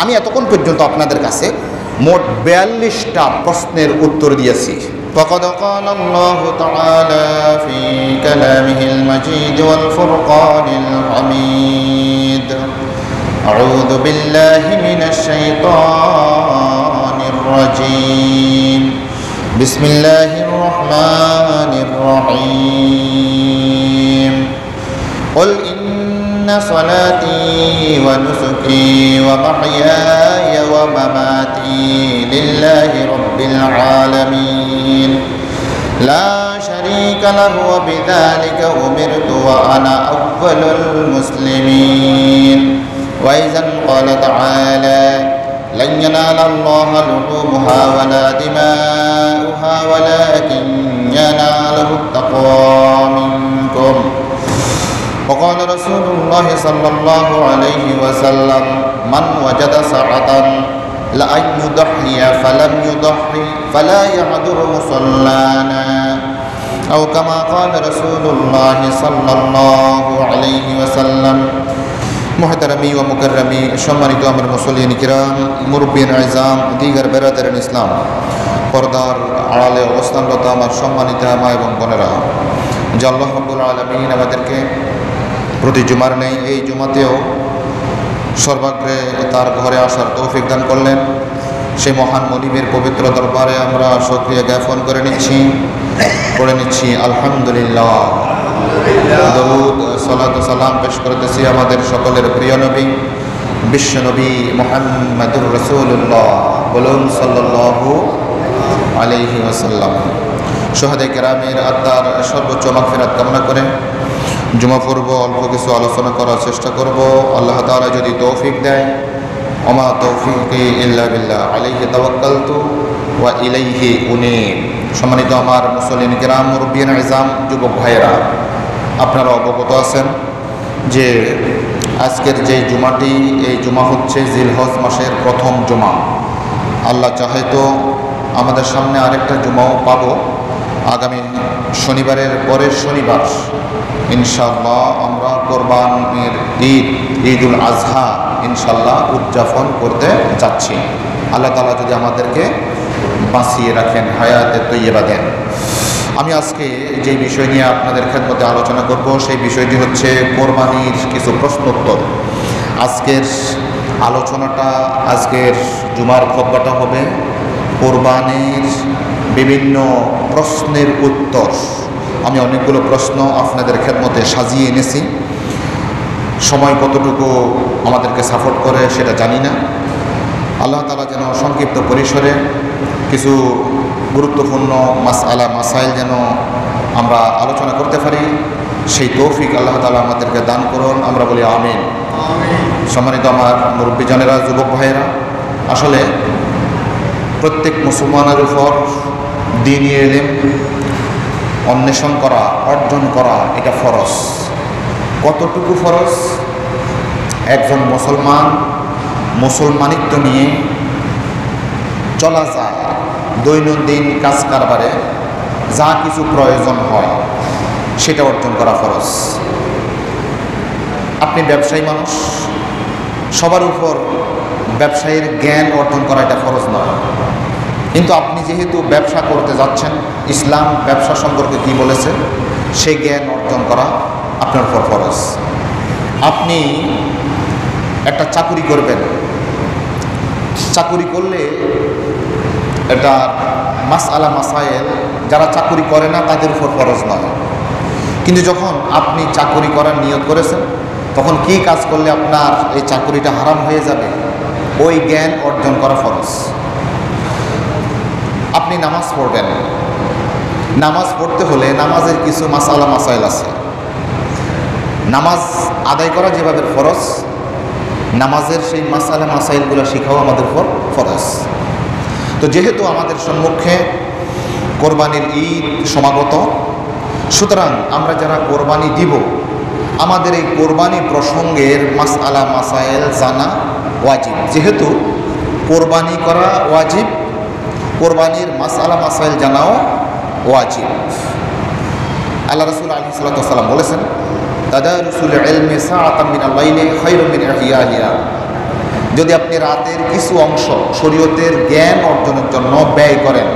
আমি এতক্ষণ পর্যন্ত আপনাদের কাছে মোট 42টা প্রশ্নের উত্তর দিয়েছি। فقد قال الله تعالى في كلامه المجيد والفرقان الحميد أعوذ بالله من الشيطان الرجيم بسم الله الرحمن الرحيم قل إن صلاتي ونسكي ومحياي ومماتي لله رب العالمين لا شريك له وبذلك أمرت وأنا أول المسلمين وإذا قال تعالى لن ينال الله لحومها ولا دماؤها ولكن يناله التقوى منكم وقال رسول الله صلى الله عليه وسلم من وجد سعة لأن يضحي فلم يضحي فلا يحضر مصلانا أو كما قال رسول الله صلى الله عليه وسلم محترمي ومكرمي সম্মানিত আমার মুসল্লিন কিরাম মুরব্বিন আযম দিগার বেরাদারান ইসলাম পর্দার আড়ালে অবস্থানরত আমার সম্মানিত মা এবং বোনেরা যে আল্লাহ রাব্বুল আলামিন আমাদেরকে প্রতি জুমার নেই এই জুমাতেও সর্বাগ্রে তার ঘরে আসার তৌফিক দান করলেন। সেই মহান মনিবের পবিত্র দরবারে আমরা শুকরিয়া জ্ঞাপন করে পড়ে নিচ্ছি আলহামদুলিল্লাহ। দরুদ সালাত ও সালাম পেশ করতেছি আমাদের সকলের প্রিয় নবী বিশ্ব নবী মুহাম্মদুর রাসূলুল্লাহ বলুন সাল্লাল্লাহু আলাইহি ওয়াসাল্লাম। শুহাদায়ে কেরামের আত্মার সর্বোচ্চ মাগফিরাত কামনা করে জুমা পূর্ব অল্প কিছু আলোচনা করার চেষ্টা করব। আল্লাহ তাআলা যদি তৌফিক দেয়, ওমা তৌফিকি ইল্লা বিল্লাহ আলাইহি তাওয়াক্কালতু ওয়া ইলাইহি উনীব। সম্মানিত আমার মুসল্লিন কিরাম মুরব্বিয়ান আযম যুবক ভাইয়েরা, আপনারা অবগত আছেন যে আজকের যে জুমাটি, এই জুমা হচ্ছে জিলহজ মাসের প্রথম জুমা। আল্লাহ চাহে তো আমাদের সামনে আরেকটা জুমাও পাবো আগামী শনিবারের পরের শনিবার ইনশাআল্লাহ আমরা কোরবানির ঈদুল আজহা ইনশাআল্লাহ উদযাপন করতে যাচ্ছি। আল্লাহ তাআলা যদি আমাদেরকে বাঁচিয়ে রাখেন, হায়াতে তৈয়বা দেন। আমি আজকে যে বিষয় নিয়ে আপনাদের খেদমতে আলোচনা করব সেই বিষয়টি হচ্ছে কোরবানির কিছু প্রশ্নোত্তর। আজকের আলোচনাটা, আজকের জুমার খুতবাটা হবে কোরবানির বিভিন্ন প্রশ্নের উত্তর। আমি অনেকগুলো প্রশ্ন আপনাদের খেদমতে সাজিয়ে এনেছি। সময় কতটুকু আমাদেরকে সাপোর্ট করে সেটা জানি না। আল্লাহ তাআলা যেন সংক্ষিপ্ত পরিসরে কিছু গুরুত্বপূর্ণ মাসাইল যেন আমরা আলোচনা করতে পারি, সেই তৌফিক আল্লাহ তাআলা আমাদেরকে দান করুন। আমরা বলি আমিন। সম্মানিত আমার মুরব্বিজানেরা, যুবক ভাইয়েরা, আসলে প্রত্যেক মুসলমানের উপর দ্বীনি ইলম অন্বেষণ করা, অর্জন করা এটা ফরজ। কতটুকু ফরজ? একজন মুসলমান মুসলমানিত্ব নিয়ে চলা যায়, দৈনন্দিন কাজ কারবারে যা কিছু প্রয়োজন হয় সেটা অর্জন করা ফরজ। আপনি ব্যবসায়ী মানুষ, সবার উপর ব্যবসায়ীর জ্ঞান অর্জন করা এটা ফরজ নয়। কিন্তু আপনি যেহেতু ব্যবসা করতে যাচ্ছেন, ইসলাম ব্যবসা সম্পর্কে কী বলেছে সেই জ্ঞান অর্জন করা আপনার উপর ফরজ। আপনি একটা চাকুরি করবেন, চাকুরি করলে এটা মাসাইল যারা চাকুরি করে না তাদের উপর ফরজ নয়। কিন্তু যখন আপনি চাকুরি করার নিয়ত করেছেন, তখন কি কাজ করলে আপনার এই চাকুরিটা হারাম হয়ে যাবে ওই জ্ঞান অর্জন করা ফরজ। আপনি নামাজ পড়বেন, নামাজ পড়তে হলে নামাজের কিছু মাসাইল আছে। নামাজ আদায় করা যেভাবে ফরজ, নামাজের সেই মাসাইলগুলো শেখাও আমাদের উপর ফরজ। তো যেহেতু আমাদের সম্মুখে কোরবানির ঈদ সমাগত, সুতরাং আমরা যারা কোরবানি দিব আমাদের এই কোরবানি প্রসঙ্গের মাসাইল জানা ওয়াজিব। যেহেতু কোরবানি করা ওয়াজিব, কোরবানির মাসাইল জানাও ওয়াজিব। আল্লাহ রাসূল আলাইহিস সালাতু ওয়াস সালাম বলেছেন, তাদারুসুল ইলমি সাআতাম মিনাল লাইলি খায়রুম মিন ইহইয়াহিহা। যদি আপনি রাতের কিছু অংশ শরীয়তের জ্ঞান অর্জনের জন্য ব্যয় করেন,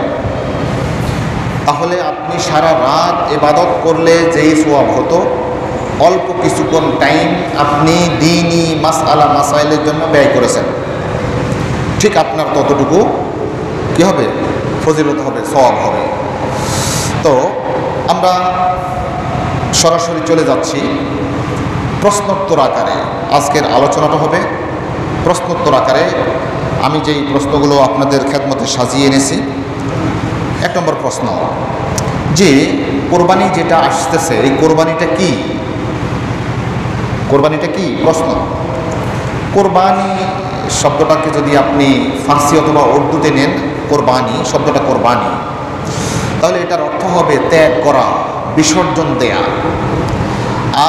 তাহলে আপনি সারা রাত ইবাদত করলে যেই সওয়াব হতো, অল্প কিছুক্ষণ টাইম আপনি দ্বীনি মাসআলা মাসাইলের জন্য ব্যয় করেছেন, ঠিক আপনার ততটুকু কি হবে, ফজিলত হবে, সওয়াব হবে। তো আমরা সরাসরি চলে যাচ্ছি প্রশ্নোত্তর আকারে। আজকের আলোচনাটা হবে প্রশ্নোত্তর আকারে। আমি যেই প্রশ্নগুলো আপনাদের খেদমতে সাজিয়ে এনেছি, 1 নম্বর প্রশ্ন, যে কোরবানি যেটা আসতেছে, এই কোরবানিটা কি? কোরবানিটা কি? প্রশ্ন। কোরবানি শব্দটাকে যদি আপনি ফার্সি অথবা উর্দুতে নেন, কোরবানি শব্দটা কোরবানি, তাহলে এটার অর্থ হবে ত্যাগ করা, বিসর্জন দেয়া।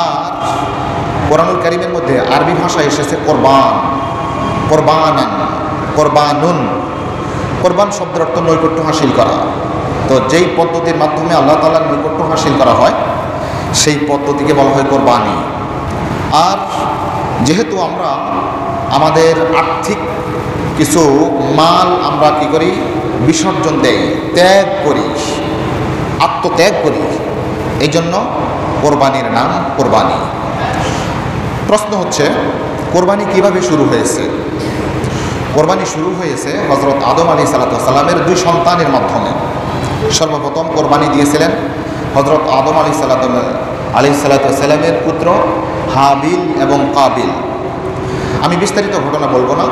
আর কোরআনুল কারীমের মধ্যে আরবি ভাষায় এসেছে কোরবান, কোরবানান, কোরবানুন। কোরবান শব্দের অর্থ নৈকট্য হাসিল করা। তো যেই পদ্ধতির মাধ্যমে আল্লাহ তাআলার নৈকট্য হাসিল করা হয়, সেই পদ্ধতিকে বলা হয় কোরবানি। আর যেহেতু আমরা আমাদের আর্থিক কিছু মাল আমরা কি করি, বিসর্জন দেই, ত্যাগ করি, আত্মত্যাগ করি, এই জন্য কোরবানির নাম কোরবানি। প্রশ্ন হচ্ছে, কোরবানি কিভাবে শুরু হয়েছে? কোরবানি শুরু হয়েছে হযরত আদম আলাইহিসসালামের 2 সন্তানের মাধ্যমে। সর্বপ্রথম কোরবানি দিয়েছিলেন হযরত আদম আলাইহিসসালামের পুত্র হাবিল এবং কাবিল। আমি বিস্তারিত ঘটনা বলবো না।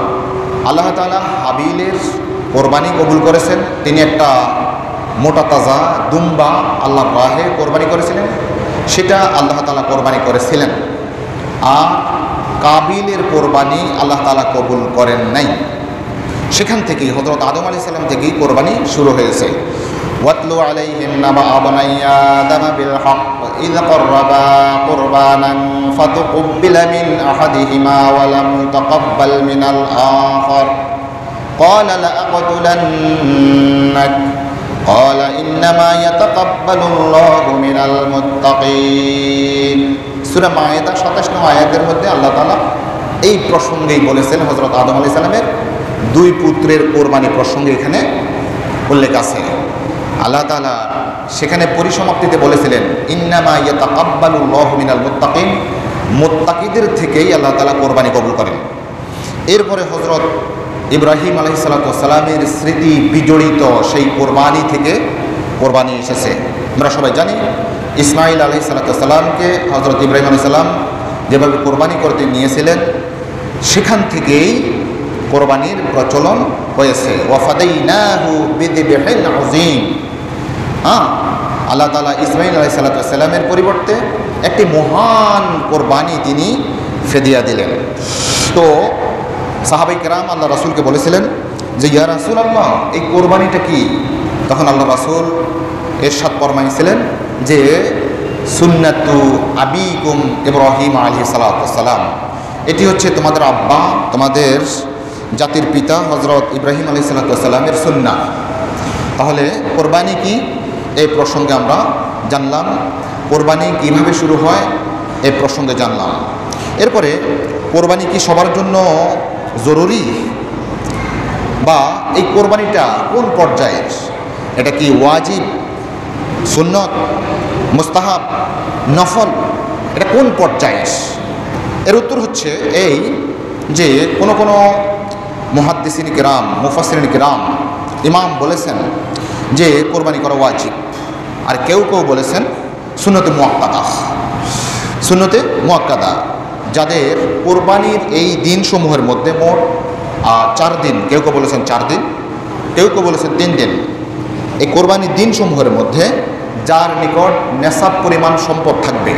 আল্লাহ তাআলা হাবিলের কোরবানি কবুল করেছেন। তিনি একটা মোটা তাজা দুম্বা আল্লাহর রাহে কোরবানি করেছিলেন, সেটা আল্লাহ তাআলা কোরবানি করেছিলেন। আর কাবিলের কোরবানি আল্লাহ তাআলা কবুল করেন নাই। সেখান থেকেই হযরত আদম আলাইহিস সালাম থেকেই কোরবানি শুরু হয়েছে। ওয়াতলু আলাইহিম নাবা আবনাই আদম বিল হক ইয ক্বাররাবা কুরবানান ফাতুকবিলা মিন আহাদিহিমা ওয়া লাম তাকাব্বাল মিনাল আখার ক্বালা লাআকতুলান্নাক ক্বালা ইন্নামা ইয়াতাকাব্বালুল্লাহু মিনাল মুত্তাকিন। সূরা মায়েদা 27 নং আয়াতের মধ্যে আল্লাহ তাআলা এই প্রসঙ্গেই বলেছেন, হযরত আদম আলাইহিস সালামের 2 পুত্রের কোরবানি প্রসঙ্গে এখানে উল্লেখ আছে। আল্লাহ তাআলা সেখানে পরিসমাপ্তিতে বলেছিলেন, ইন্নামা ইয়াতাকাব্বালুল্লাহু মিনাল মুত্তাকিন, মুত্তাকিদের থেকেই আল্লাহ তাআলা কোরবানি কবুল করেন। এরপরে হযরত ইব্রাহিম আলাইহিস সালামের স্মৃতি বিজড়িত সেই কোরবানি থেকে কোরবানি এসেছে। আমরা সবাই জানি ইসমাঈল আলাইহিস সালামকে হযরত ইব্রাহিম আলাইহিস সালাম যেভাবে কোরবানি করতে নিয়েছিলেন, সেখান থেকেই কোরবানির প্রচলন হয়েছে। ওয়াফাদাইনাহু বিযিবহিন আযীম। আল্লাহ তাআলা ইসমাঈল আলাইহিস সালামের পরিবর্তে একটি মহান কোরবানি তিনি ফিদিয়া দিলেন। তো সাহাবায়ে কেরাম আল্লাহ রাসূলকে বলেছিলেন যে, ইয়া রাসূলুল্লাহ, এই কোরবানিটা কি? তখন আল্লাহ রাসূল ইরশাদ ফরমাইছিলেন যে, সুন্নাতু আবিকুম ইব্রাহিম আলাইহিস সালাম, এটি হচ্ছে তোমাদের আব্বা, তোমাদের জাতির পিতা হযরত ইব্রাহিম আলাইহিস সালামের সুন্নাহ। তাহলে কোরবানি কি, এই প্রসঙ্গে আমরা জানলাম। কোরবানি কিভাবে শুরু হয়, এই প্রসঙ্গে জানলাম। এরপরে কোরবানি কি সবার জন্য জরুরি, বা এই কোরবানিটা কোন পর্যায়ের? এটা কি ওয়াজিব, সুন্নত, মুস্তাহাব, নফল? এটা কোন পর্যায়ের? এর উত্তর হচ্ছে এই যে কোনো মুহাদ্দিসিন কিরাম, মুফাসসিরিন কিরাম, ইমাম বলেছেন যে কোরবানি করা ওয়াজিব, আর কেউ বলেছেন সুন্নতে মুআক্কাদা। সুন্নতে মুআক্কাদা, যাদের কোরবানির এই দিনসমূহের মধ্যে মোট 4 দিন, কেউ বলেছেন 4 দিন, কেউ বলেছেন 3 দিন, এই কোরবানির দিনসমূহের মধ্যে যার নিকট নেসাব পরিমাণ সম্পদ থাকবে,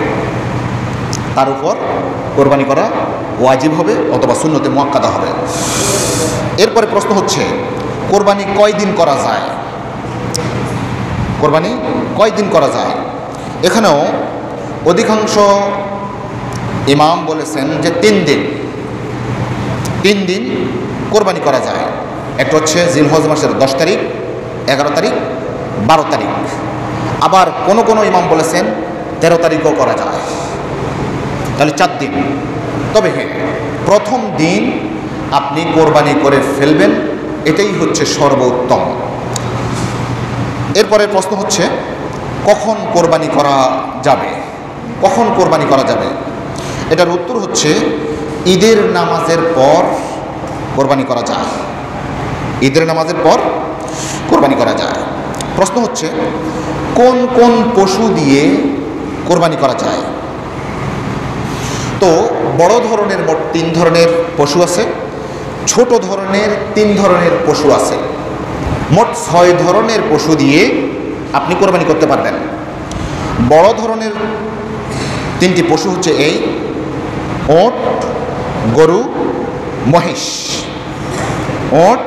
তার উপর কোরবানি করা ওয়াজিব হবে অথবা সুন্নতে মুআক্কাদা হবে। এরপরে প্রশ্ন হচ্ছে, কোরবানি কয় দিন করা যায়? কোরবানি কয় দিন করা যায়? এখানেও অধিকাংশ ইমাম বলেছেন যে 3 দিন। 3 দিন কোরবানি করা যায়। একটা হচ্ছে জিলহজ মাসের 10 তারিখ, 11 তারিখ, 12 তারিখ। আবার কোনো ইমাম বলেছেন 13 তারিখও করা যায়। তাহলে 4 দিন। তবে হ্যাঁ, প্রথম দিন আপনি কোরবানি করে ফেলবেন, এটাই হচ্ছে সর্বোত্তম। এরপরে প্রশ্ন হচ্ছে কখন কোরবানি করা যাবে, কখন কোরবানি করা যাবে? এটার উত্তর হচ্ছে ঈদের নামাজের পর কোরবানি করা যায়। ঈদের নামাজের পর কোরবানি করা যায়। প্রশ্ন হচ্ছে কোন কোন পশু দিয়ে কোরবানি করা যায়? তো বড় ধরনের মোট 3 ধরনের পশু আছে, ছোট ধরনের 3 ধরনের পশু আছে। মোট 6 ধরনের পশু দিয়ে আপনি কোরবানি করতে পারবেন। বড় ধরনের 3টি পশু হচ্ছে এই ওট, গরু, মহিষ। ওট,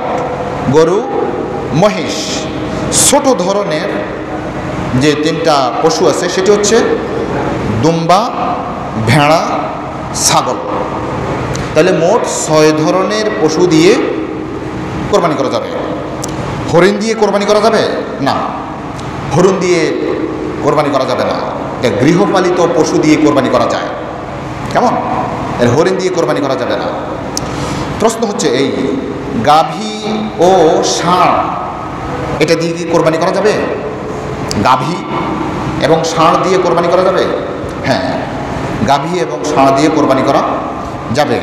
গরু, মহিষ। ছোট ধরনের যে 3টা পশু আছে সেটি হচ্ছে দুম্বা, ভেড়া, ছাগল। তাহলে মোট 6 ধরনের পশু দিয়ে কোরবানি করা যাবে। হরিণ দিয়ে কোরবানি করা যাবে না, হরিণ দিয়ে কোরবানি করা যাবে না। গৃহপালিত পশু দিয়ে কোরবানি করা যায়, কেমন? এর হরিণ দিয়ে কোরবানি করা যাবে না। প্রশ্ন হচ্ছে এই গাভী ও ষাঁড়, এটা দিয়ে কি কোরবানি করা যাবে? গাভী এবং ষাঁড় দিয়ে কোরবানি করা যাবে? হ্যাঁ, গাভী এবং ষাঁড় দিয়ে কোরবানি করা যাবে।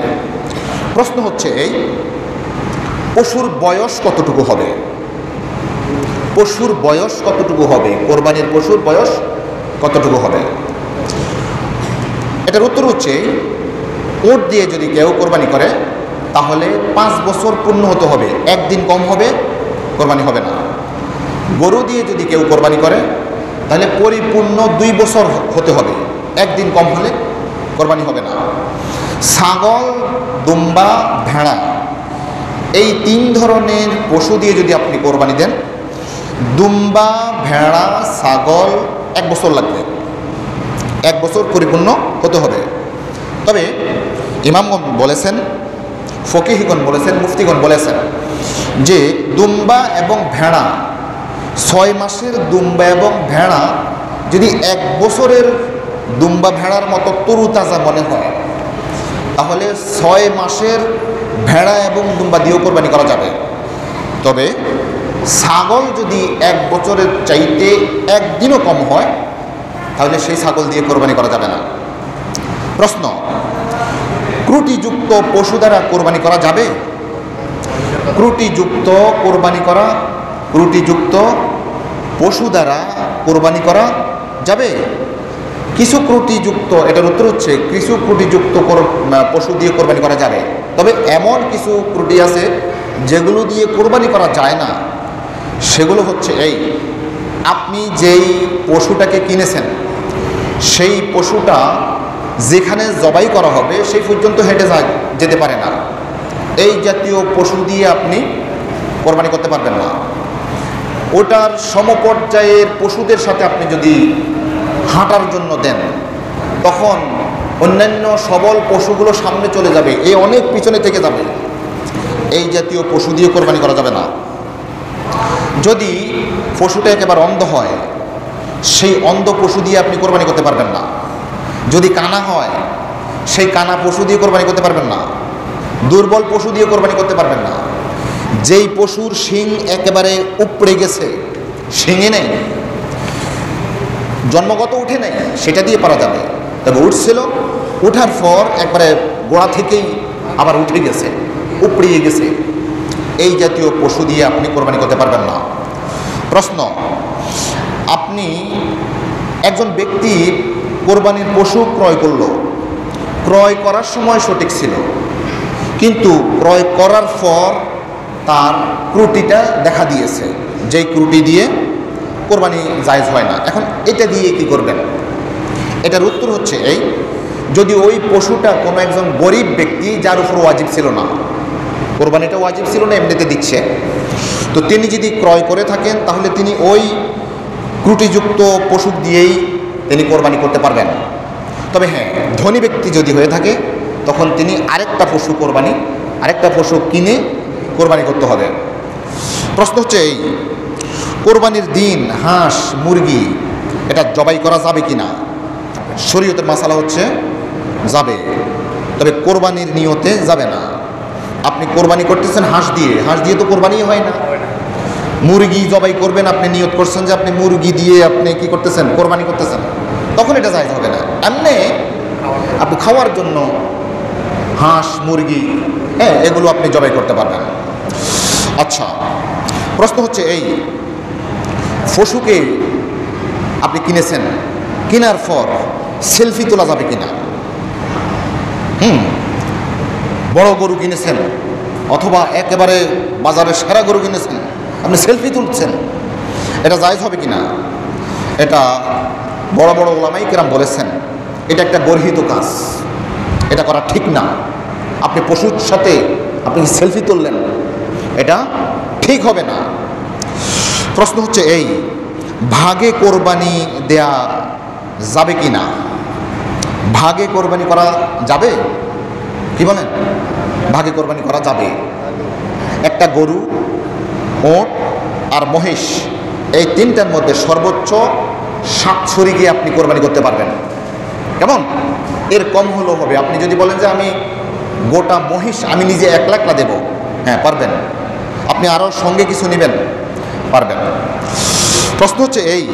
প্রশ্ন হচ্ছে এই পশুর বয়স কতটুকু হবে? পশুর বয়স কতটুকু হবে? কোরবানির পশুর বয়স কতটুকু হবে? এটার উত্তর হচ্ছে উট দিয়ে যদি কেউ কোরবানি করে তাহলে 5 বছর পূর্ণ হতে হবে, একদিন কম হবে কোরবানি হবে না। গরু দিয়ে যদি কেউ কোরবানি করে তাহলে পরিপূর্ণ 2 বছর হতে হবে, একদিন কম হলে কোরবানি হবে না। ছাগল, দুম্বা, ভেড়া, এই 3 ধরনের পশু দিয়ে যদি আপনি কোরবানি দেন, দুম্বা, ভেড়া, ছাগল 1 বছর লাগবে, 1 বছর পরিপূর্ণ হতে হবে। তবে ইমামগণ বলেছেন, ফকিহগণ বলেছেন, মুফতিগণ বলেছেন যে দুম্বা এবং ভেড়া, 6 মাসের দুম্বা এবং ভেড়া যদি 1 বছরের দুম্বা ভেড়ার মতো তরুতাজা মনে হয় তাহলে 6 মাসের ভেড়া এবং দুম্বা দিয়েও কোরবানি করা যাবে। তবে ছাগল যদি 1 বছরের চাইতে একদিনও কম হয় তাহলে সেই ছাগল দিয়ে কোরবানি করা যাবে না। প্রশ্ন, ত্রুটিযুক্ত পশু দ্বারা কোরবানি করা যাবে? ত্রুটিযুক্ত কোরবানি করা, ত্রুটিযুক্ত পশু দ্বারা কোরবানি করা যাবে? কিছু ত্রুটিযুক্ত, এটার উত্তর হচ্ছে কিছু ত্রুটিযুক্ত পশু দিয়ে কোরবানি করা যাবে। তবে এমন কিছু ত্রুটি আছে যেগুলো দিয়ে কোরবানি করা যায় না। সেগুলো হচ্ছে এই, আপনি যেই পশুটাকে কিনেছেন সেই পশুটা যেখানে জবাই করা হবে সেই পর্যন্ত হেঁটে যেতে পারে না, এই জাতীয় পশু দিয়ে আপনি কোরবানি করতে পারবেন না। ওটার সমপর্যায়ের পশুদের সাথে আপনি যদি হাঁটার জন্য দেন তখন অন্যান্য সবল পশুগুলো সামনে চলে যাবে, এ অনেক পিছনে থেকে যাবে, এই জাতীয় পশু দিয়ে কোরবানি করা যাবে না। যদি পশুটা একেবারে অন্ধ হয় সেই অন্ধ পশু দিয়ে আপনি কোরবানি করতে পারবেন না। যদি কানা হয় সেই কানা পশু দিয়ে কোরবানি করতে পারবেন না। দুর্বল পশু দিয়ে কোরবানি করতে পারবেন না। যেই পশুর শিং একেবারে উপড়ে গেছে, শিঙে নেই, জন্মগত উঠে নেই, সেটা দিয়ে পারা যাবে। তবে উঠছিল, উঠার পর একবারে গোড়া থেকেই আবার উঠে গেছে, উপড়িয়ে গেছে, এই জাতীয় পশু দিয়ে আপনি কোরবানি করতে পারবেন না। প্রশ্ন, আপনি একজন ব্যক্তি কোরবানির পশু ক্রয় করল, ক্রয় করার সময় সঠিক ছিল, কিন্তু ক্রয় করার পর তার ত্রুটিটা দেখা দিয়েছে, যেই ত্রুটি দিয়ে কোরবানি জায়েজ হয় না। এখন এটা দিয়ে কি করবেন? এটার উত্তর হচ্ছে এই, যদি ওই পশুটা কোনো একজন গরিব ব্যক্তি যার উপর ওয়াজিব ছিল না, কোরবানিটা ওয়াজিব ছিল না, এমনিতে দিচ্ছে, তো তিনি যদি ক্রয় করে থাকেন তাহলে তিনি ওই ত্রুটিযুক্ত পশু দিয়েই তিনি কোরবানি করতে পারবেন। তবে হ্যাঁ, ধনী ব্যক্তি যদি হয়ে থাকে তখন তিনি আরেকটা পশু কিনে কোরবানি করতে হবে। প্রশ্ন হচ্ছে এই, কোরবানির দিন হাঁস, মুরগি এটা জবাই করা যাবে কি না? শরীয়তের মাসালা হচ্ছে যাবে, তবে কোরবানির নিয়তে যাবে না। আপনি কোরবানি করতেছেন হাঁস দিয়ে তো কোরবানি হয় না। মুরগি জবাই করবেন, আপনি নিয়ত করছেন যে আপনি মুরগি দিয়ে আপনি কি করতেছেন, কোরবানি করতেছেন, তখন এটা জায়েজ হবে না। এমনি আপনি খাওয়ার জন্য হাঁস মুরগি, হ্যাঁ, এগুলো আপনি জবাই করতে পারবেন। আচ্ছা, প্রশ্ন হচ্ছে এই, পশুকে আপনি কিনেছেন, কেনার পর সেলফি তোলা যাবে কিনা? বড় গরু কিনেছেন অথবা একেবারে বাজারে সেরা গরু কিনেছেন, আপনি সেলফি তুলছেন, এটা জায়েজ হবে কিনা? এটা বড় বড় ওলামায়ে কেরাম বলেছেন এটা একটা গর্হিত কাজ, এটা করা ঠিক না। আপনি পশুর সাথে আপনি সেলফি তুললেন, এটা ঠিক হবে না। প্রশ্ন হচ্ছে এই, ভাগে কোরবানি দেয়া যাবে কি না? ভাগে কোরবানি করা যাবে? কি বলেন? ভাগে কোরবানি করা যাবে। একটা গরু, ওট আর মহিষ, এই তিনটার মধ্যে সর্বোচ্চ 7 শরীকে আপনি কোরবানি করতে পারবেন। কেমন? এর কম হলেও হবে। আপনি যদি বলেন যে আমি গোটা মহিষ আমি নিজে 1 লাখ দেব, হ্যাঁ পারবেন। আপনি আরও সঙ্গে কিছু নেবেন, পারবেন। প্রশ্ন হচ্ছে এই,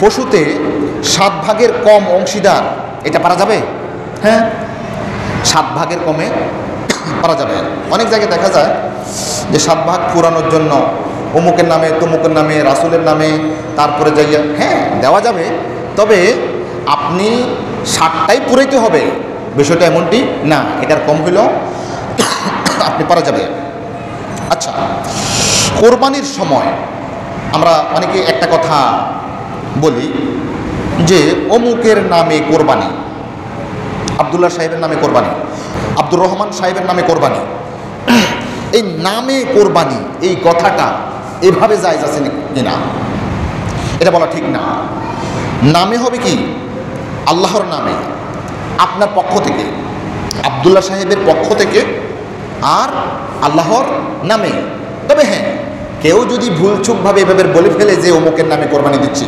পশুতে 7 ভাগের কম অংশীদার, এটা পারা যাবে? হ্যাঁ, 7 ভাগের কমে পারা যাবে। অনেক জায়গায় দেখা যায় যে 7 ভাগ পুরানোর জন্য অমুকের নামে তমুকের নামে রাসূলের নামে তারপরে যাইয়া, হ্যাঁ দেওয়া যাবে, তবে আপনি 7টাই পুরাইতে হবে, বিষয়টা এমনটি না। এটার কম হইলেও আপনি পারা যাবে। আচ্ছা, কোরবানির সময় আমরা অনেকে একটা কথা বলি যে অমুকের নামে কোরবানি, আব্দুল্লাহ সাহেবের নামে কোরবানি, আব্দুর রহমান সাহেবের নামে কোরবানি। এই নামে কোরবানি, এই কথাটা এভাবে জায়েজ আছে কিনা এটা বলা ঠিক না। নামে হবে কি? আল্লাহর নামে, আপনার পক্ষ থেকে, আব্দুল্লাহ সাহেবের পক্ষ থেকে, আর আল্লাহর নামে। তবে হ্যাঁ, কেউ যদি ভুলচুকভাবে এভাবে বলে ফেলে যে অমুকের নামে কোরবানি দিচ্ছি,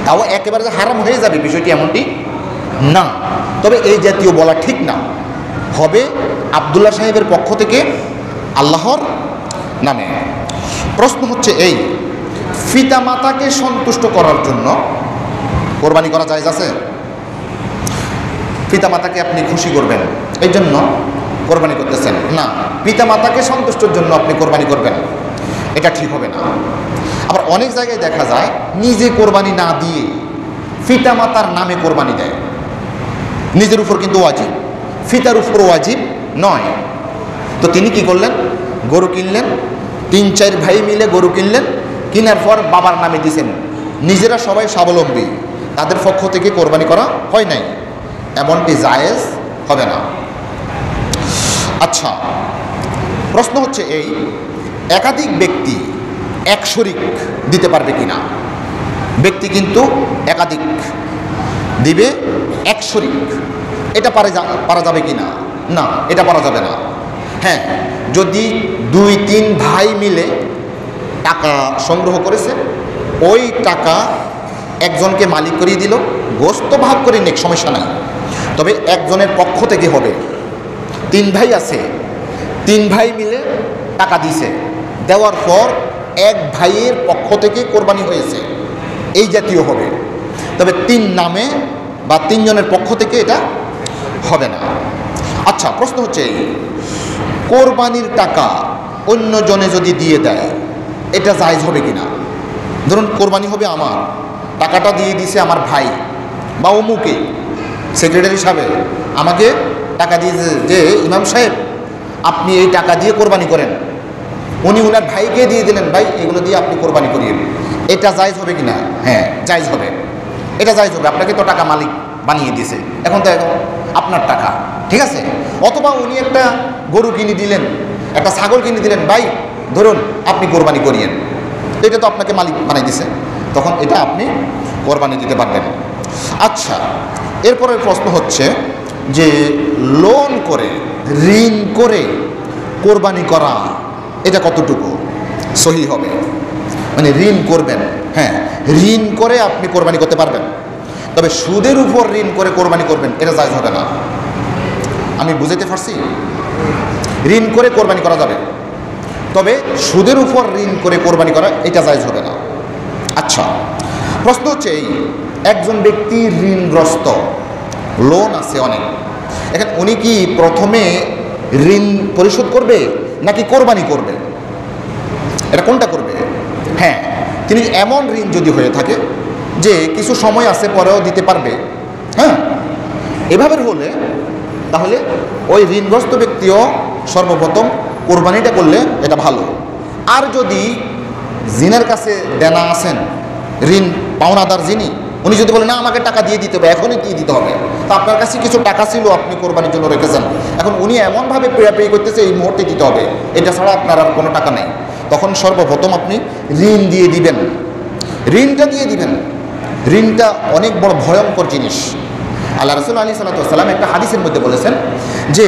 তাও একেবারে হারাম হয়ে যাবে, বিষয়টি এমনটি না। তবে এই জাতীয় বলা ঠিক না, হবে আব্দুল্লাহ সাহেবের পক্ষ থেকে, আল্লাহর নামে। প্রশ্ন হচ্ছে এই, পিতামাতাকে সন্তুষ্ট করার জন্য কোরবানি করা জায়েজ আছে? পিতামাতাকে আপনি খুশি করবেন এই জন্য কোরবানি করতেছেন না, পিতামাতাকে সন্তুষ্টের জন্য আপনি কোরবানি করবেন, এটা ঠিক হবে না। আবার অনেক জায়গায় দেখা যায় নিজে কোরবানি না দিয়ে পিতামাতার নামে কোরবানি দেয়। নিজের উপর কিন্তু ওয়াজিব, পিতার উপর ওয়াজিব নয়। তো তিনি কি করলেন? গরু কিনলেন, 3-4 ভাই মিলে গরু কিনলেন, কেনার পর বাবার নামে দিয়েছেন। নিজেরা সবাই স্বাবলম্বী, তাদের পক্ষ থেকে কোরবানি করা হয় নাই, এমনটি জায়েজ হবে না। আচ্ছা, প্রশ্ন হচ্ছে এই, একাধিক ব্যক্তি এক শরীক দিতে পারবে কিনা? ব্যক্তি কিন্তু একাধিক দিবে, এক শরীক, এটা পারা যাবে কিনা? না, এটা পারা যাবে না। হ্যাঁ, যদি 2-3 ভাই মিলে টাকা সংগ্রহ করেছে, ওই টাকা একজনকে মালিক করিয়ে দিল, গোস্ত ভাগ করে নেক, সমস্যা নাই। তবে একজনের পক্ষ থেকে হবে। 3 ভাই আছে, 3 ভাই মিলে টাকা দিছে, দেওয়ার পর এক ভাইয়ের পক্ষ থেকে কোরবানি হয়েছে, এই জাতীয় হবে। তবে 3 নামে বা 3 জনের পক্ষ থেকে এটা হবে না। আচ্ছা, প্রশ্ন হচ্ছে কোরবানির টাকা অন্য জনে যদি দিয়ে দেয়, এটা জায়েজ হবে কিনা? ধরুন কোরবানি হবে আমার, টাকাটা দিয়ে দিছে আমার ভাই বা অমুকে, সেক্রেটারি সাহেব আমাকে টাকা দিয়েছে যে ইমাম সাহেব আপনি এই টাকা দিয়ে কোরবানি করেন, উনি ওনার ভাইকে দিয়ে দিলেন, ভাই এগুলো দিয়ে আপনি কোরবানি করিয়েন, এটা জায়েজ হবে কিনা? হ্যাঁ, জায়েজ হবে, এটা জায়েজ হবে। আপনাকে তো টাকা মালিক বানিয়ে দিয়েছে, এখন তো আপনার টাকা, ঠিক আছে। অথবা উনি একটা গরু কিনে দিলেন, একটা ছাগল কিনে দিলেন, ভাই ধরুন আপনি কোরবানি করিয়েন, এটা তো আপনাকে মালিক বানিয়ে দিয়েছে, তখন এটা আপনি কোরবানি দিতে পারবেন। আচ্ছা, এরপরের প্রশ্ন হচ্ছে যে লোন করে, ঋণ করে কোরবানি করা, এটা কতটুকু সহি হবে? মানে ঋণ করবেন, হ্যাঁ ঋণ করে আপনি কোরবানি করতে পারবেন, তবে সুদের উপর ঋণ করে কোরবানি করবেন, এটা জায়েজ হবে না। আমি বুঝাতে পারছি? ঋণ করে কোরবানি করা যাবে, তবে সুদের উপর ঋণ করে কোরবানি করা এটা জায়েজ হবে না। আচ্ছা, প্রশ্ন হচ্ছে এই, একজন ব্যক্তি ঋণগ্রস্ত, লোন আছে অনেক, এখন উনি কি প্রথমে ঋণ পরিশোধ করবে নাকি কোরবানি করবে? এটা কোনটা করবে? হ্যাঁ, তিনি এমন ঋণ যদি হয়ে থাকে যে কিছু সময় আছে পরেও দিতে পারবে, হ্যাঁ, এভাবে হলে তাহলে ওই ঋণগ্রস্ত ব্যক্তিও সর্বপ্রথম কোরবানিটা করলে এটা ভালো। আর যদি জিনের কাছে দেনা আছেন, ঋণ পাওনাদার যিনি, উনি যদি বলেন না আমাকে টাকা দিয়ে দিতে হবে, এখনই দিয়ে দিতে হবে, তো আপনার কাছে কিছু টাকা ছিল আপনি কোরবানির জন্য রেখেছেন, এখন উনি এমনভাবে পেয়াপেই করতেছে এই মুহূর্তে দিতে হবে, এটা ছাড়া আপনার আর কোনো টাকা নেই, তখন সর্বপ্রথম আপনি ঋণ দিয়ে দিবেন। ঋণটা দিয়ে দিবেন। ঋণটা অনেক বড় ভয়ঙ্কর জিনিস। আল্লাহ রাসূল আলাইহিস সালাতু ওয়াস সালাম একটা হাদিসের মধ্যে বলেছেন যে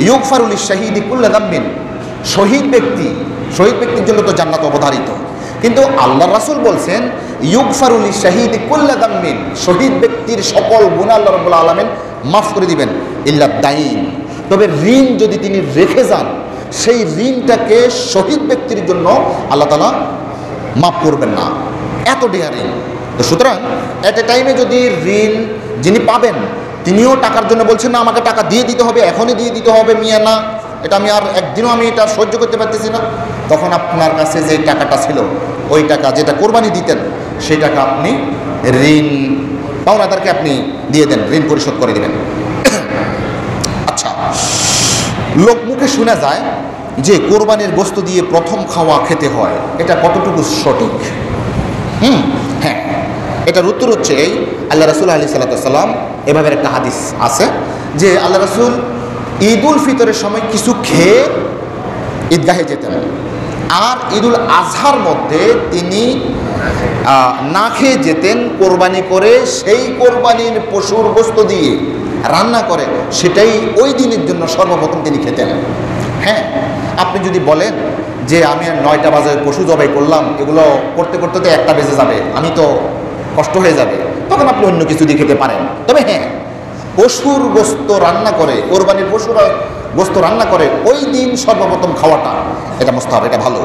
ইউগফারুল লিশ-শাহীদি কুল্লু যামবিন, শহীদ ব্যক্তির জন্য তো জান্নাত অবধারিত, কিন্তু আল্লাহ রাসূল বলছেন ইউগফারুল লিশ-শাহীদি কুল্লু যামবিন, শহীদ ব্যক্তির সকল গুনাহ আল্লাহ রাব্বুল আলামিন মাফ করে দিবেন, ইল্লা দাইন, তবে ঋণ যদি তিনি রেখে যান সেই ঋণটাকে শহীদ ব্যক্তির জন্য আল্লাহ তাআলা মাফ করবেন না, এত ডেয়ারিং। তো সুতরাং এট এ টাইমে যদি ঋণ যিনি পাবেন তিনিও টাকার জন্য বলছেন না আমাকে টাকা দিয়ে দিতে হবে, এখনই দিয়ে দিতে হবে, মিয়া না এটা আমি আর একদিনও আমি এটা সহ্য করতে পারতেছি না, তখন আপনার কাছে যে টাকাটা ছিল ওই টাকা যেটা কোরবানি দিতেন সেই টাকা আপনি ঋণ পাওনাদারকে আপনি দিয়ে দেন, ঋণ পরিশোধ করে দেবেন। আচ্ছা, লোকমুখে শোনা যায় যে কোরবানির গোশত দিয়ে প্রথম খাওয়া খেতে হয়, এটা কতটুকু সঠিক? হ্যাঁ, এটার উত্তর হচ্ছে এই, আল্লাহ রাসূল আলাইহিস সালাতু ওয়াস সালাম এভাবে একটা হাদিস আছে যে আল্লাহ রাসূল ঈদুল ফিতরের সময় কিছু খেয়ে ঈদগাহে যেতেন, আর ঈদুল আজহার মধ্যে তিনি না খেয়ে যেতেন, কোরবানি করে সেই কোরবানির পশুর গোশত দিয়ে রান্না করে সেটাই ওই দিনের জন্য সর্বপ্রথম তিনি খেতেন। হ্যাঁ, আপনি যদি বলেন যে আমি আর 9টা বাজে পশু জবাই করলাম, এগুলো করতে করতে তো 1টা বেজে যাবে, আমি তো কষ্ট হয়ে যাবে, তখন আপনি অন্য কিছু দিয়ে খেতে পারেন। তবে হ্যাঁ, পশুর গোশত রান্না করে, কোরবানির পশুর গোশত রান্না করে ওই দিন সর্বপ্রথম খাওয়াটা এটা মুস্তাহাব, এটা ভালো।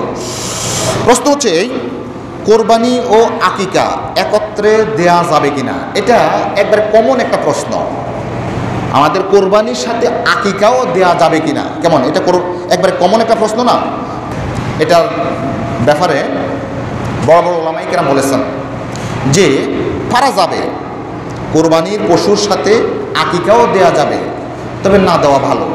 প্রশ্ন হচ্ছে এই, কোরবানি ও আকিকা একত্রে দেয়া যাবে কিনা? এটা একবারে কমন একটা প্রশ্ন। আমাদের কোরবানির সাথে আকিকাও দেয়া যাবে কিনা, কেমন এটা একবারে কমন একটা প্রশ্ন না? এটার ব্যাপারে বড় বড় ওলামায়ে কেরাম বলেছেন যে পারা যাবে, কোরবানির পশুর সাথে আকিকাও দেয়া যাবে, তবে না দেওয়া ভালো।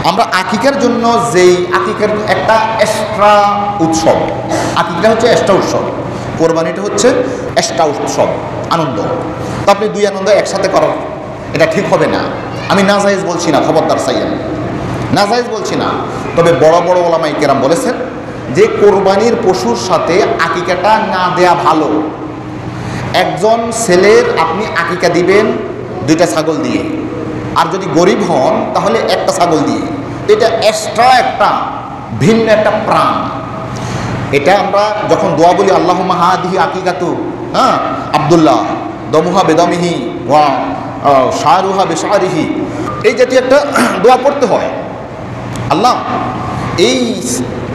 আমরা আকিকার জন্য যেই আকিকার একটা এক্সট্রা উৎসব, আকিকা হচ্ছে এক্সট্রা উৎসব, কোরবানিটা হচ্ছে এক্সট্রা উৎসব, আনন্দ, তো আপনি দুই আনন্দ একসাথে করার এটা ঠিক হবে না। আমি নাজায়েজ বলছি না, খবরদার সাইয়েন, নাজায়েজ বলছি না, তবে বড় বড় ওলামায়ে কেরাম বলেছেন যে কোরবানির পশুর সাথে আকিকাটা না দেয়া ভালো। একজন ছেলের আপনি আকিকা দিবেন 2টা ছাগল দিয়ে, আর যদি গরিব হন তাহলে 1টা ছাগল দিয়ে, এটা এক্সট্রা একটা ভিন্ন একটা প্রাণ। এটা আমরা যখন দোয়া বলি আল্লাহুম্মা হাদিহি আকিকাতু, হ্যাঁ, আব্দুল্লাহ দমুহা বেদমিহি ওয়া শাহরুহা বেশারিহি, এই জাতীয় একটা দোয়া করতে হয়, আল্লাহ এই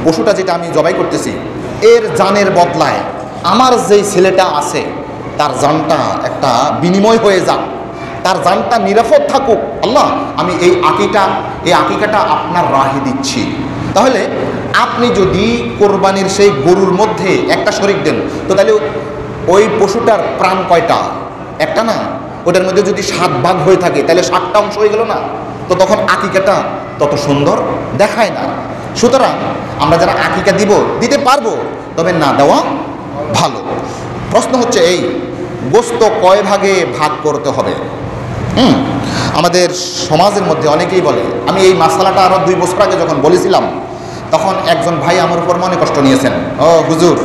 পশুটা যেটা আমি জবাই করতেছি এর জানের বদলায় আমার যেই ছেলেটা আছে তার জানটা একটা বিনিময় হয়ে যাক, তার জানটা নিরাপদ থাকুক, আল্লাহ আমি এই আকিকাটা আপনার রাহে দিচ্ছি। তাহলে আপনি যদি কোরবানির সেই গরুর মধ্যে একটা শরীক দেন, তো তাহলে ওই পশুটার প্রাণ কয়টা? একটা না, ওটার মধ্যে যদি 7 ভাগ হয়ে থাকে তাহলে 7টা অংশ হয়ে গেল না, তো তখন আকিকাটা তত সুন্দর দেখায় না। সুতরাং আমরা যারা আকিকা দিতে পারবো, তবে না দেওয়া ভালো। প্রশ্ন হচ্ছে এই, গোশত কয় ভাগে ভাগ করতে হবে? আমাদের সমাজের মধ্যে অনেকেই বলে, আমি এই মাসালাটা আরও 2 বছর আগে যখন বলেছিলাম তখন একজন ভাই আমার উপর মনে কষ্ট নিয়েছেন, ও হুজুর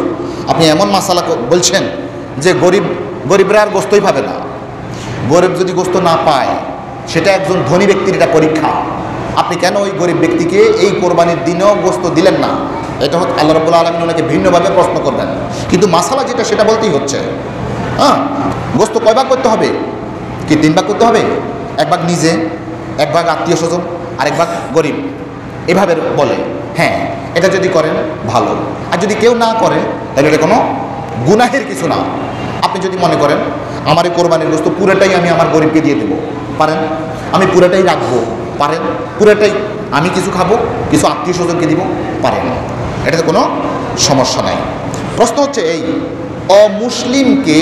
আপনি এমন মাসালা বলছেন যে গরিবরা আর গোশতই পাবে না, গরিব যদি গোশত না পায় সেটা একজন ধনী ব্যক্তির এটা পরীক্ষা, আপনি কেন ওই গরিব ব্যক্তিকে এই কোরবানির দিনেও গোশত দিলেন না? এটা হচ্ছে আল্লাহ রাব্বুল আলামিন ওনাকে ভিন্নভাবে প্রশ্ন করবেন, কিন্তু মাসালা যেটা সেটা বলতেই হচ্ছে। গোশত কয় ভাগ করতে হবে? কি 3 ভাগ করতে হবে? 1 ভাগ নিজে, এক ভাগ আত্মীয় স্বজন, আরেক ভাগ গরিব, এভাবে বলে। হ্যাঁ, এটা যদি করেন ভালো। আর যদি কেউ না করে তাহলে এটা কোনো গুনাহের কিছু না। আপনি যদি মনে করেন আমার এই কোরবানির গোশত পুরোটাই আমি আমার গরিবকে দিয়ে দেবো, পারেন। আমি পুরোটাই রাখবো, পারেন। পুরোটাই আমি কিছু খাবো, কিছু আত্মীয় স্বজনকে দিব, পারেন। এটাতে কোনো সমস্যা নাই। প্রশ্ন হচ্ছে এই, অমুসলিমকে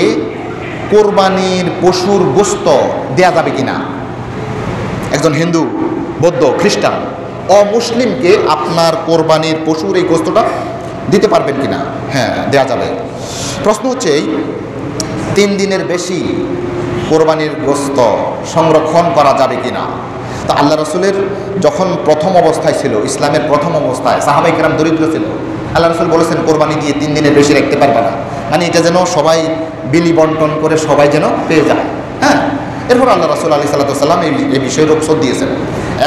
কোরবানির পশুর গোশত দেয়া যাবে কিনা? একজন হিন্দু, বৌদ্ধ, খ্রিস্টান অমুসলিমকে আপনার কোরবানির পশুর এই গোশতটা দিতে পারবেন কিনা? হ্যাঁ, দেয়া যাবে। প্রশ্ন হচ্ছে এই, 3 দিনের বেশি কোরবানির গোশত সংরক্ষণ করা যাবে কিনা? তা আল্লাহ রসুলের যখন প্রথম অবস্থায় ছিল, ইসলামের প্রথম অবস্থায় সাহাবায়ে কেরাম দরিদ্র ছিল, আল্লাহ রসুল বলেছেন কোরবানি দিয়ে 3 দিনের বেশি রাখতে পারবে না, মানে এটা যেন সবাই বিলি বন্টন করে সবাই যেন পেয়ে যায়। হ্যাঁ, এরপর আল্লাহ রসুল আলাইহিস সালাম এই বিষয়ে রুখসত দিয়েছেন।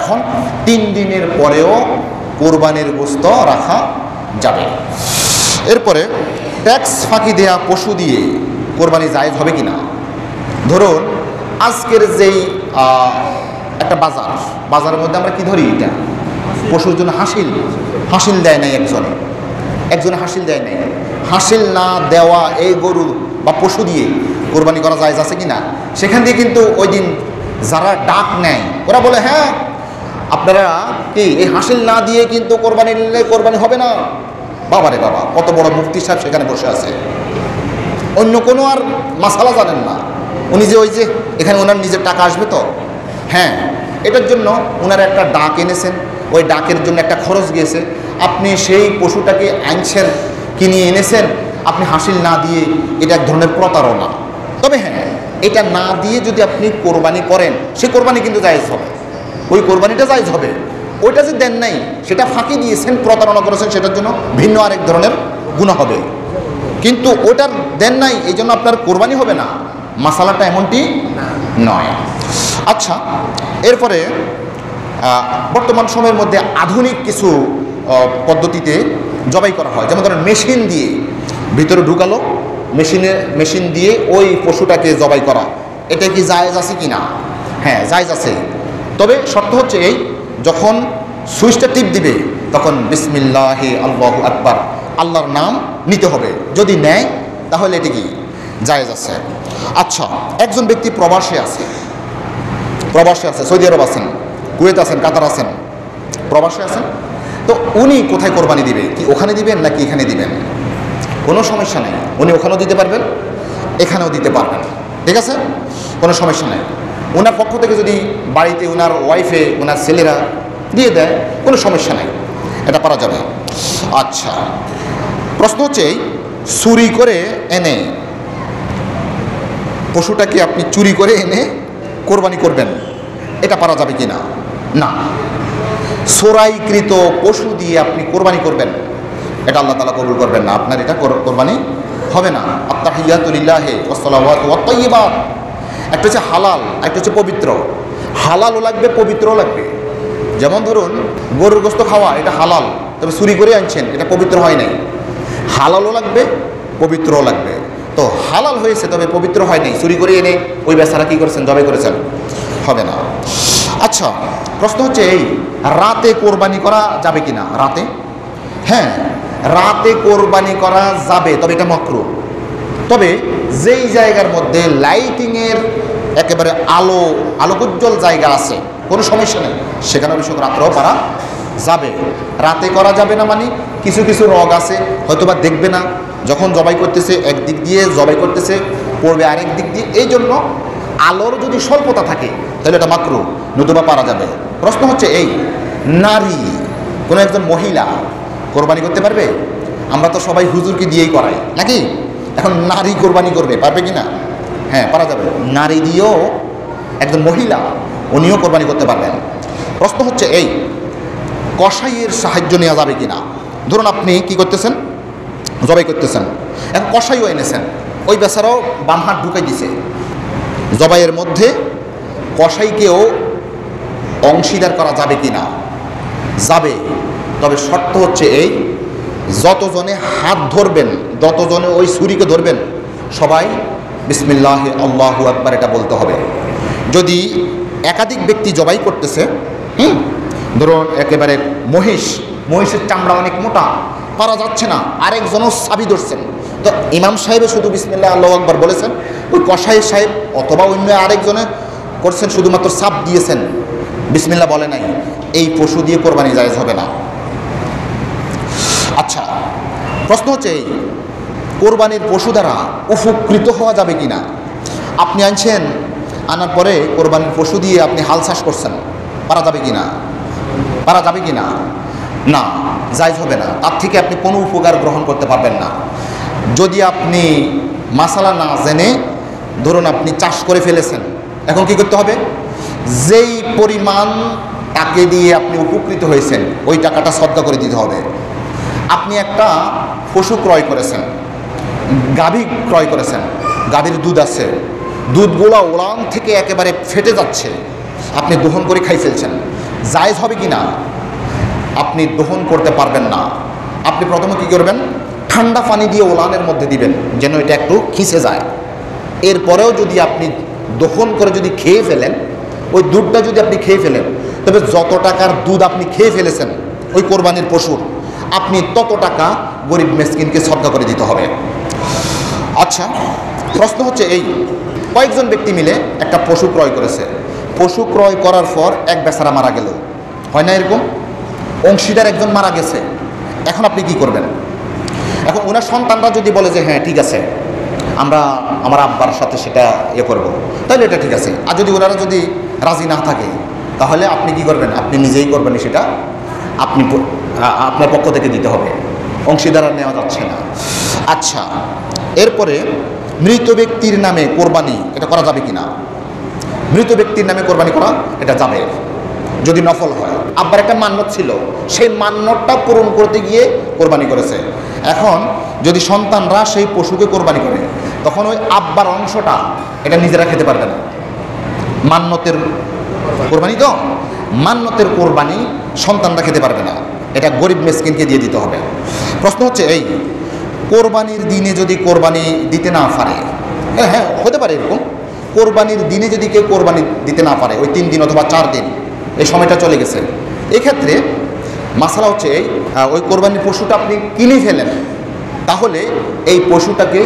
এখন 3 দিনের পরেও কোরবানির গোশত রাখা যাবে। এরপরে ট্যাক্স ফাঁকি দেয়া পশু দিয়ে কোরবানি জায়েজ হবে কিনা? ধরুন আজকের যেই একটা বাজারের মধ্যে আমরা কি ধরি, এটা পশুর জন্য হাসিল দেয় নাই, একজনে হাসিল দেয় নাই। হাসিল না দেওয়া এই গরু বা পশু দিয়ে কোরবানি করা জায়েজ আছে কিনা? সেখান দিয়ে কিন্তু ওই দিন যারা ডাক নেয় ওরা বলে, হ্যাঁ আপনারা কি এই হাসিল না দিয়ে কিন্তু কোরবানি নিলে কোরবানি হবে না। বাবা রে বাবা, কত বড় মুফতি সাহেব সেখানে বসে আছে, অন্য কোনো আর মাসালা জানেন না। উনি যে ওই যে এখানে ওনার নিজের টাকা আসবে তো, হ্যাঁ, এটার জন্য ওনারা একটা ডাক এনেছেন, ওই ডাকের জন্য একটা খরচ গিয়েছে। আপনি সেই পশুটাকে আনছেন, কিনে এনেছেন, আপনি হাসিল না দিয়ে, এটা এক ধরনের প্রতারণা। তবে হ্যাঁ, এটা না দিয়ে যদি আপনি কোরবানি করেন, সে কোরবানি কিন্তু জায়েজ হবে, ওই কোরবানিটা জায়েজ হবে। ওইটা যে দেন নাই, সেটা ফাঁকি দিয়েছেন, প্রতারণা করেছেন, সেটার জন্য ভিন্ন আরেক ধরনের গুনাহ হবে। কিন্তু ওটার দেন নাই, এই জন্য আপনার কোরবানি হবে না, মাসালাটা এমনটি নয়। আচ্ছা, এরপরে বর্তমান সময়ের মধ্যে আধুনিক কিছু পদ্ধতিতে জবাই করা হয়। যেমন ধরেন মেশিন দিয়ে ভিতরে ঢুকালো, মেশিন দিয়ে ওই পশুটাকে জবাই করা, এটা কি জায়েজ আছে কি না? হ্যাঁ, জায়েজ আছে। তবে শর্ত হচ্ছে এই, যখন সুইচটা টিপ দিবে তখন বিসমিল্লাহি আল্লাহু আকবার, আল্লাহর নাম নিতে হবে। যদি নেয় তাহলে এটি কি জায়েজ আছে। আচ্ছা, একজন ব্যক্তি প্রবাসে আছে, সৌদি আরব আছেন, কুয়েত আছেন, কাতার আছেন, প্রবাসে আছেন। তো উনি কোথায় কোরবানি দিবে? কি ওখানে দিবেন নাকি এখানে দিবেন? কোনো সমস্যা নেই, উনি ওখানেও দিতে পারবেন, এখানেও দিতে পারবেন, ঠিক আছে, কোনো সমস্যা নেই। ওনার পক্ষ থেকে যদি বাড়িতে ওনার ওয়াইফে, ওনার ছেলেরা দিয়ে দেয়, কোনো সমস্যা নেই, এটা পারা যাবে। আচ্ছা, প্রশ্ন হচ্ছে চুরি করে এনে পশুটাকে আপনি চুরি করে এনে কোরবানি করবেন, এটা পারা যাবে কি না? না, চোরাইকৃত পশু দিয়ে আপনি কোরবানি করবেন, এটা আল্লাহ তাআলা কবুল করবেন না, আপনার এটা কোরবানি হবে না। আত্তাহিয়াতু লিল্লাহি ওয়াস সালাওয়াতু ওয়াত তাইয়্যিবাত, একটা হচ্ছে হালাল, একটা হচ্ছে পবিত্র। হালালও লাগবে, পবিত্রও লাগবে। যেমন ধরুন গরুর গোশত খাওয়া, এটা হালাল, তবে চুরি করে আনছেন, এটা পবিত্র হয় নাই। হালালও লাগবে, পবিত্রও লাগবে। তো হালাল হয়েছে তবে পবিত্র হয় নাই, চুরি করে এনে ওই বেচারা কী করেছেন, জবাই করেছেন, হবে না। আচ্ছা, প্রশ্ন হচ্ছে এই, রাতে কোরবানি করা যাবে কি না? রাতে, হ্যাঁ, রাতে কোরবানি করা যাবে, তবে এটা মাকরুহ। তবে যেই জায়গার মধ্যে লাইটিংয়ের একেবারে আলোকোজ্জ্বল জায়গা আছে, কোনো সমস্যা নেই, সেখানে অবশ্য রাত্রেও করা যাবে। রাতে করা যাবে না মানে কিছু কিছু রগ আছে, হয়তোবা দেখবে না, যখন জবাই করতেছে একদিক দিয়ে জবাই করতেছে, পড়বে আরেক দিক দিয়ে, এই জন্য আলোর যদি স্বল্পতা থাকে তাহলে এটা মাকরুহ, নতুবা পারা যাবে। প্রশ্ন হচ্ছে এই, নারী কোনো একজন মহিলা কোরবানি করতে পারবে? আমরা তো সবাই হুজুরকে দিয়েই করাই নাকি, এখন নারী কোরবানি করবে, পারবে কি না? হ্যাঁ, পারা যাবে। নারী দিয়েও একজন মহিলা উনিও কোরবানি করতে পারবেন। প্রশ্ন হচ্ছে এই, কসাইয়ের সাহায্য নেওয়া যাবে কি না? ধরুন আপনি কি করতেছেন, জবাই করতেছেন, এখন কসাইও এনেছেন, ওই বেচারাও বাম হাত ঢুকাই দিছে জবাইয়ের মধ্যে, কসাইকেও অংশীদার করা যাবে কি না? যাবে, তবে শর্ত হচ্ছে এই, যতজনে হাত ধরবেন, যতজনে ওই ছুরিকে ধরবেন, সবাই বিসমিল্লাহি আল্লাহু আকবার এটা বলতে হবে। যদি একাধিক ব্যক্তি জবাই করতেছে, ধরুন একেবারে মহিষের চামড়া অনেক মোটা, পারা যাচ্ছে না, আরেকজনও চাবি ধরছেন, তো ইমাম সাহেব শুধু বিসমিল্লাহ আল্লাহু আকবার বলেছেন, ওই কসাই সাহেব অথবা অন্য আরেকজনে করছেন শুধুমাত্র চাপ দিয়েছেন, বিসমিল্লাহ বলে নাই, এই পশু দিয়ে কোরবানি জায়েজ হবে না। আচ্ছা, প্রশ্ন হচ্ছে এই কোরবানির পশু দ্বারা উপকৃত হওয়া যাবে কি না? আপনি আনছেন, আনার পরে কোরবানির পশু দিয়ে আপনি হাল চাষ করছেন, পারা যাবে কি না? পারা যাবে কি না? না, জায়েজ হবে না। তার থেকে আপনি কোনো উপকার গ্রহণ করতে পারবেন না। যদি আপনি মাসালা না জেনে ধরুন আপনি চাষ করে ফেলেছেন, এখন কি করতে হবে? যেই পরিমাণ তাকে দিয়ে আপনি উপকৃত হয়েছেন ওই টাকাটা সদকা করে দিতে হবে। আপনি একটা পশু ক্রয় করেছেন, গাভী ক্রয় করেছেন, গাভীর দুধ আছে, দুধগুলো ওলান থেকে একেবারে ফেটে যাচ্ছে, আপনি দহন করে খাই ফেলছেন, জায়েজ হবে কি না? আপনি দহন করতে পারবেন না। আপনি প্রথমে কী করবেন? ঠান্ডা পানি দিয়ে ওলানের মধ্যে দিবেন যেন এটা একটু খিসে যায়। এরপরেও যদি আপনি দহন করে যদি খেয়ে ফেলেন, ওই দুধটা যদি আপনি খেয়ে ফেলেন, তবে যত টাকার দুধ আপনি খেয়ে ফেলেছেন ওই কোরবানির পশুর, আপনি তত টাকা গরিব মিসকিনকে সদকা করে দিতে হবে। আচ্ছা, প্রশ্ন হচ্ছে এই, কয়েকজন ব্যক্তি মিলে একটা পশু ক্রয় করেছে, পশু ক্রয় করার পর এক বেচারা মারা গেল, হয় না এরকম? অংশীদার একজন মারা গেছে, এখন আপনি কি করবেন? এখন ওনার সন্তানরা যদি বলে যে হ্যাঁ ঠিক আছে, আমরা আমার আব্বার সাথে সেটা করব, তাহলে এটা ঠিক আছে। আর যদি ওনারা যদি রাজি না থাকে, তাহলে আপনি কি করবেন? আপনি নিজেই করবেন, সেটা আপনি আপনার পক্ষ থেকে দিতে হবে, অংশীদার নেওয়া যাচ্ছে না। আচ্ছা, এরপরে মৃত ব্যক্তির নামে কোরবানি, এটা করা যাবে কি না? মৃত ব্যক্তির নামে কোরবানি করা এটা যাবে যদি নফল হয়। আব্বার একটা মান্যত ছিল, সেই মান্যতটা পূরণ করতে গিয়ে কোরবানি করেছে। এখন যদি সন্তানরা সেই পশুকে কোরবানি করে, তখন ওই আব্বার অংশটা এটা নিজেরা খেতে পারবে না। মান্যতের কোরবানি, তো মান্যতের কোরবানি সন্তানরা খেতে পারবে না, এটা গরিব মিসকিনকে দিয়ে দিতে হবে। প্রশ্ন হচ্ছে এই, কোরবানির দিনে যদি কোরবানি দিতে না পারে, হ্যাঁ হতে পারে এরকম, কোরবানির দিনে যদি কেউ কোরবানি দিতে না পারে, ওই 3 দিন অথবা 4 দিন এই সময়টা চলে গেছে, এক্ষেত্রে মাসালা হচ্ছে এই, ওই কোরবানির পশুটা আপনি কিনে ফেলেন, তাহলে এই পশুটাকে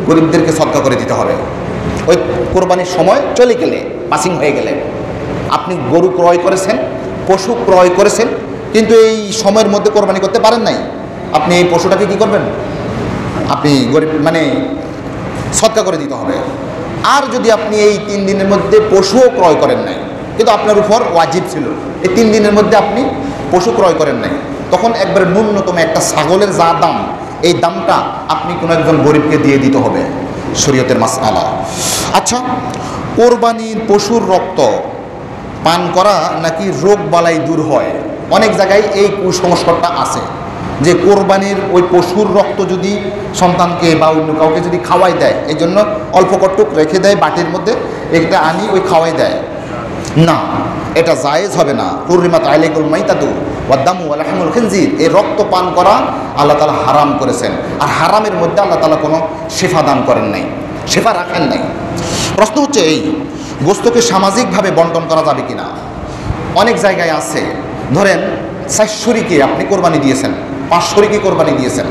গরিবদেরকে সদকা করে দিতে হবে। ওই কোরবানির সময় চলে গেলে, পাসিং হয়ে গেলে, আপনি গরু ক্রয় করেছেন, পশু ক্রয় করেছেন, কিন্তু এই সময়ের মধ্যে কোরবানি করতে পারেন নাই, আপনি এই পশুটাকে কি করবেন? আপনি গরিব সদকা করে দিতে হবে। আর যদি আপনি এই 3 দিনের মধ্যে পশুও ক্রয় করেন নাই, কিন্তু আপনার উপর ওয়াজিব ছিল, এই 3 দিনের মধ্যে আপনি পশু ক্রয় করেন নাই, তখন একবার ন্যূনতম একটা ছাগলের যা দাম, এই দামটা আপনি কোনো একজন গরিবকে দিয়ে দিতে হবে, শরীয়তের মাসআলা। আচ্ছা, কোরবানির পশুর রক্ত পান করা নাকি রোগ বালাই দূর হয়? অনেক জায়গায় এই কুসংস্কারটা আছে যে কোরবানির ওই পশুর রক্ত যদি সন্তানকে বা অন্য কাউকে যদি খাওয়াই দেয়, এই জন্য অল্প কটুক রেখে দেয় বাটির মধ্যে, এটা আনি ওই খাওয়াই দেয়। না, এটা জায়েজ হবে না। হুররিমাত আলাইকুম মাইতাতু ওয়াদ দামু ওয়া লাহমুল খিনজির, এই রক্ত পান করা আল্লাহ তাআলা হারাম করেছেন, আর হারামের মধ্যে আল্লাহ তাআলা কোনো শেফা দান করেন নাই, শেফা রাখেন নাই। প্রশ্ন হচ্ছে এই, গোস্তকে সামাজিকভাবে বন্টন করা যাবে কিনা? অনেক জায়গায় আছে, ধরেন 4 শরীকে আপনি কোরবানি দিয়েছেন, 5 শরীকে কোরবানি দিয়েছেন,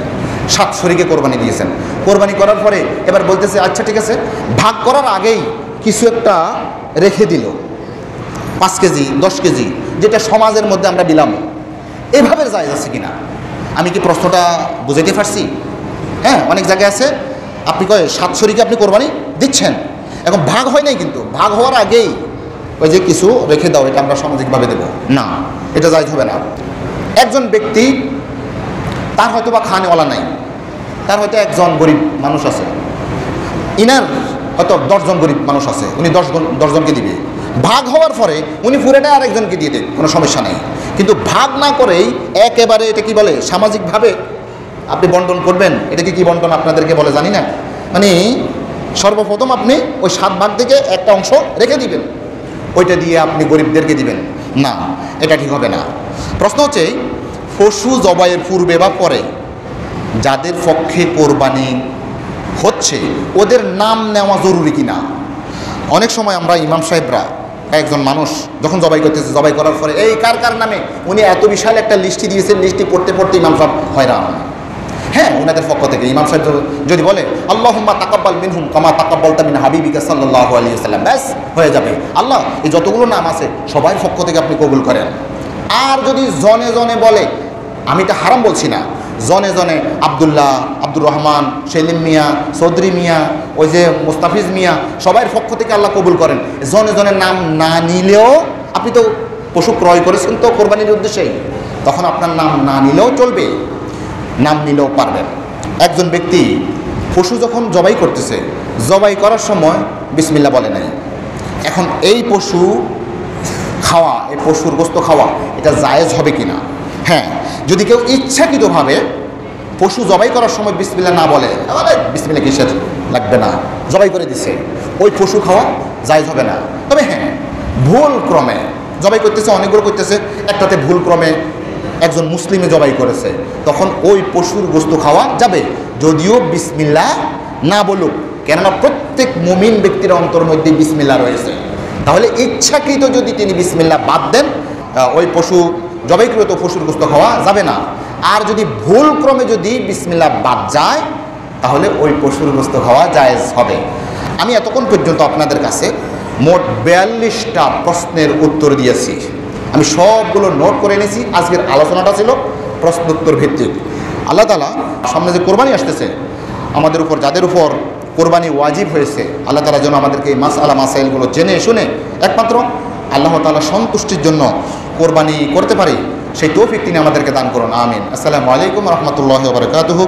7 শরীকে কোরবানি দিয়েছেন, কোরবানি করার পরে এবার বলতেছে আচ্ছা ঠিক আছে, ভাগ করার আগেই কিছু একটা রেখে দিল, 5 কেজি 10 কেজি, যেটা সমাজের মধ্যে আমরা দিলাম, এভাবে জায়েজ আছে কিনা? আমি কি প্রশ্নটা বুঝাইতে পারছি? হ্যাঁ, অনেক জায়গায় আছে, আপনি কয় 7 শরীকে আপনি কোরবানি দিচ্ছেন, এখন ভাগ হয় নাই, কিন্তু ভাগ হওয়ার আগেই ওই যে কিছু রেখে দাও, এটা আমরা সামাজিকভাবে দেবো, না, এটা জায়েজ হবে না। একজন ব্যক্তি, তার হয়তো বা খানেওয়ালা নাই, তার হয়তো একজন গরিব মানুষ আছে, ইনার হয়তো 10 জন গরিব মানুষ আছে, উনি 10 জনকে দিবে, ভাগ হওয়ার পরে উনি পুরোটা আরেকজনকে দিয়ে দেন, কোনো সমস্যা নেই। কিন্তু ভাগ না করেই একেবারে এটা কি বলে সামাজিকভাবে আপনি বন্টন করবেন, এটাকে কি বন্টন আপনাদেরকে বলে জানি না, মানে সর্বপ্রথম আপনি ওই 7 ভাগ থেকে একটা অংশ রেখে দিবেন, ওইটা দিয়ে আপনি গরিবদেরকে দিবেন, না, এটা ঠিক হবে না। প্রশ্ন হচ্ছে, পশু জবাইয়ের পূর্বে বা পরে যাদের পক্ষে কোরবানি হচ্ছে ওদের নাম নেওয়া জরুরি কিনা? অনেক সময় আমরা ইমাম সাহেবরা একজন মানুষ যখন জবাই করতেছে, জবাই করার পরে এই কার কার নামে, উনি এত বিশাল একটা লিস্টি দিয়েছেন, লিস্টি পড়তে পড়তে ইমাম সাহেব হয়রান। হ্যাঁ, ওনাদের পক্ষ থেকে ইমাম সাহেব যদি বলে আল্লাহুম্মা তাকাব্বাল মিনহুম কামা তাকাব্বালতা মিন হাবিবিকা সাল্লাল্লাহু আলাইহি ওয়াসাল্লাম, ব্যাস হয়ে যাবে। আল্লাহ এই যতগুলো নাম আছে সবার পক্ষ থেকে আপনি কবুল করেন। আর যদি জনে জনে বলে, আমি এটা হারাম বলছি না, জনে জনে আব্দুল্লাহ, আব্দুর রহমান, সেলিম মিয়া, চৌধুরী মিয়া, ওই যে মুস্তাফিজ মিয়া, সবার পক্ষ থেকে আল্লাহ কবুল করেন। জনে জনে নাম না নিলেও, আপনি তো পশু ক্রয় করেছেন তো কোরবানির উদ্দেশ্যেই, তখন আপনার নাম না নিলেও চলবে, নাম নিলেও পারবেন। একজন ব্যক্তি পশু যখন জবাই করতেছে, জবাই করার সময় বিসমিল্লাহ বলে নাই। এখন এই পশু খাওয়া, এই পশুর গোস্ত খাওয়া, এটা জায়েজ হবে কিনা? হ্যাঁ, যদি কেউ ইচ্ছাকৃতভাবে পশু জবাই করার সময় বিসমিল্লাহ না বলে, বিসমিল্লাহ কিসের লাগবে না, জবাই করে দিছে, ওই পশু খাওয়া জায়েজ হবে না। তবে হ্যাঁ, ভুল ক্রমে জবাই করতেছে, অনেকগুলো করতেছে, একটাতে ভুল ক্রমে একজন মুসলিমে জবাই করেছে, তখন ওই পশুর গোস্ত খাওয়া যাবে, যদিও বিসমিল্লাহ না বলুক, কেননা প্রত্যেক মুমিন ব্যক্তির অন্তর মধ্যে বিসমিল্লাহ রয়েছে। তাহলে ইচ্ছাকৃত যদি তিনি বিসমিল্লাহ বাদ দেন, ওই পশু জবাইকৃত পশুর গোস্ত খাওয়া যাবে না। আর যদি ভুল ক্রমে যদি বিসমিল্লাহ বাদ যায়, তাহলে ওই পশুর গোস্ত খাওয়া জায়েজ হবে। আমি এতক্ষণ পর্যন্ত আপনাদের কাছে মোট 42টা প্রশ্নের উত্তর দিয়েছি। আমি সবগুলো নোট করে নিয়েছি। আজকের আলোচনাটা ছিল প্রশ্নোত্তর ভিত্তিক। আল্লাহ তাআলা সামনে যে কোরবানি আসতেছে, আমাদের উপর যাদের উপর কোরবানি ওয়াজিব হয়েছে, আল্লাহ তাআলা যেন আমাদেরকে এই মাসাইলগুলো জেনে শুনে একমাত্র আল্লাহ তাআলা সন্তুষ্টির জন্য কোরবানি করতে পারি, সেই তৌফিক তিনি আমাদেরকে দান করুন। আমিন। আসসালামু আলাইকুম ওয়া রাহমাতুল্লাহি ওয়া বারাকাতুহু।